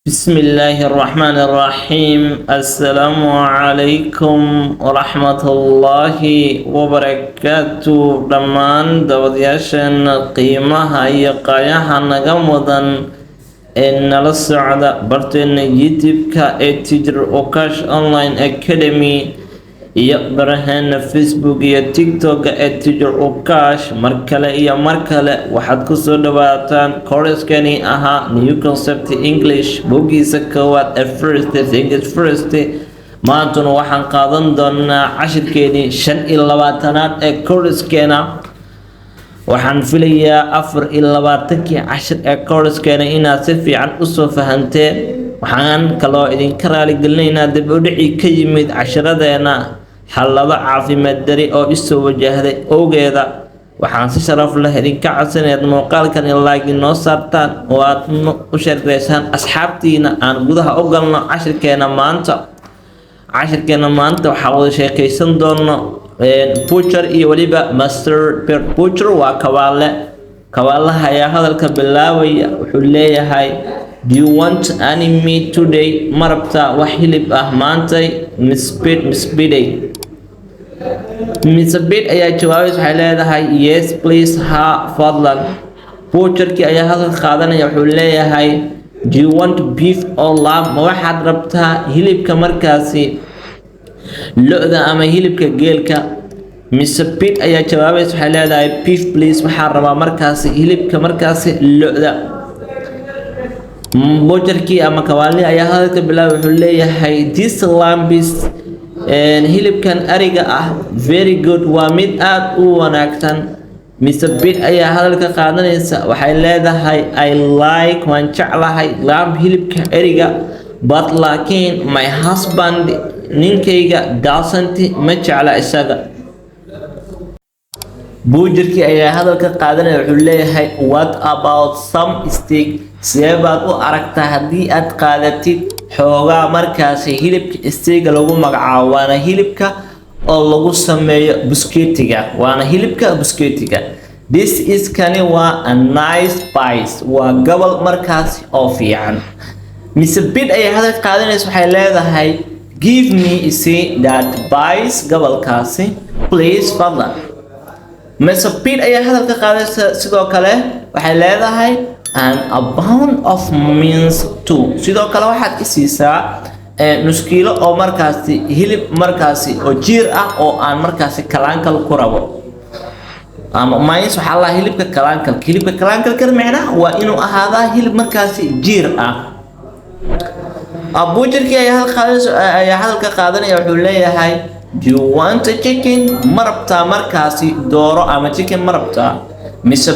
بسم الله الرحمن الرحيم السلام عليكم ورحمة الله وبركاته دمان دودياشن قيمها يقاياها نغمضا إن السعادة برتين يوتيوب كاتجر وكاش أونلاين أكاديمي يقبرهن فيسبوك يا تيك توك اتجر وكاش مركلة يا مركلة waxaad ku soo dhawaataan kooraskani ahaa new concept english bogiisa koowaad ee first english first maantuna waxaan qaadan doonaa cashirkeeni 25aad ee kooraskeena waxaan filayaa 24kii cashir ee kooraskeena inaad si fiican u soo fahanteen waxaan kaloo idinka raali gelinaynaa dib u dhici ka yimid cashiradeena xalada caafimaad dari oo isoo wajahday awgeeda waxaan si sharaf leh idinka codsanayaa muuqaalkan in like noo saartaan oo aad u sheegaysaan asxaabtiina aan gudaha u galno cashirkeena maanta waxaa wada sheekaysan doono butcher iyo waliba master butcher waa kawaalaha ayaa hadalka bilaabaya wuxuu leeyahay do you want any meat today marabta wax hilib ah maantay Miss Bid ayaa jawaabaysa waxay leedahay yes please ha fadlan butcherkii ayaa hadal qaadanaya wuxuu leeyahay do you want beef or lamb ma waxaad rabtaa hilibka markaasi lo'da ama hilibka geelka Miss Bid ayaa jawaabaysa waxay leedahay beef please waxaan rabaa markaasi hilibka markaasi lo'da butcherkii ama kawaali ayaa hadalka bilaabay wuxuu leeyahay this lamb is hilibkan ariga ah very good waa mid aad u wanaagsan Miss Bid ayaa hadalka qaadanaysa waxay leedahay I like waan jeclahay lamb hilibka ariga but laakiin my husband ninkayga doesn't ma jecla isaga butcherkii ayaa hadalka qaadanaya wuxuu leeyahay what about some steak seebaad u aragtaa haddii aad qaadatid xoogaa markaasi hilibka steega lagu magacaabo waana hilibka oo lagu sameeyo busketiga this is kani waa a nice piece waa gobol markaasi oo fiican Miss Bid ayaa hadal qaadanaysa waxay leedahay give me that piece gobolkaasi please fadlan Miss Bid ayaa hadalka qaadanaysa sidoo kale waxay leedahay and a pound of mince too sidoo kale waxaad i siisaa nus kiilo oo markaasi hilib markaasi oo jiir ah oo aan markaasi kalaankal ku rabo ama mince waxa la hilibka kalaankal macnaha waa inuu ahaadaa hilib markaasi jiir ah butcherkii ayaa hadalka qaadanaya wuxuu leeyahay do you want a chicken marabta markaasi dooro ama chicken marabta Miss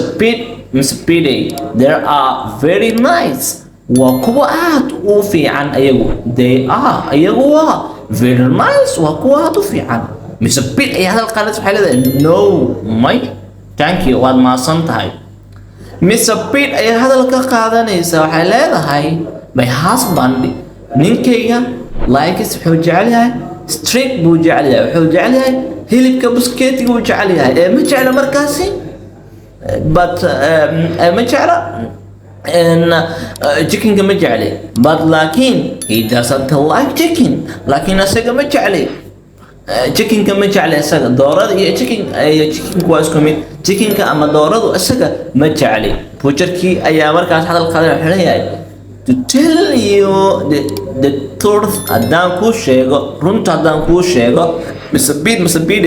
Bid they are very nice waa kuwa aad u fiican ayagu waa very nice waa kuwa aad u fiican Miss Bid ayaa hadal qaadanaysa waxay leedahay no my thank you waad maasan tahay Miss Bid ayaa hadalka qaadanaysa waxay leedahay my husband ninkayga likes wuxuu jecel yahay steak buu jecel yahay wuxuu jecel yahay hilibka busketiga buu jecel yahay ma jecla markaasi but ma jecla chicken ma jecli but laakiin he doesn't like chicken laakiin asaga ma jecli chicken ma jecli asaga doorada iyo chicken waa isku mid chickenka ama dooradu asaga ma jecli butcherkii ayaa markaas hadal qaaday wuxuu leeyahay to tell you the truth haddaan kuu sheego runta haddaan kuu sheego Miss Bid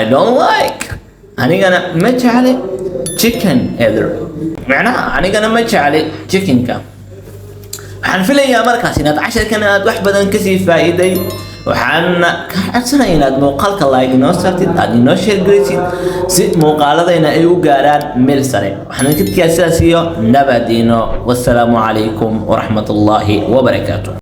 I don't like anigana ma jecli chicken either macnaha anigana ma jecli chickenka waxaan filayaa markaas inaad cashirkan aad wax badan ka sii faa'iiday waxaan ka codsanayaa inaad muuqaalka like noo saartid aad inoo share garaysid si muuqaaladayna ay u gaaraan meel sare waxaan idinka sidaas iyo nabadiino wassalaamu calaykum waraxmatullaahi wabarakaatuh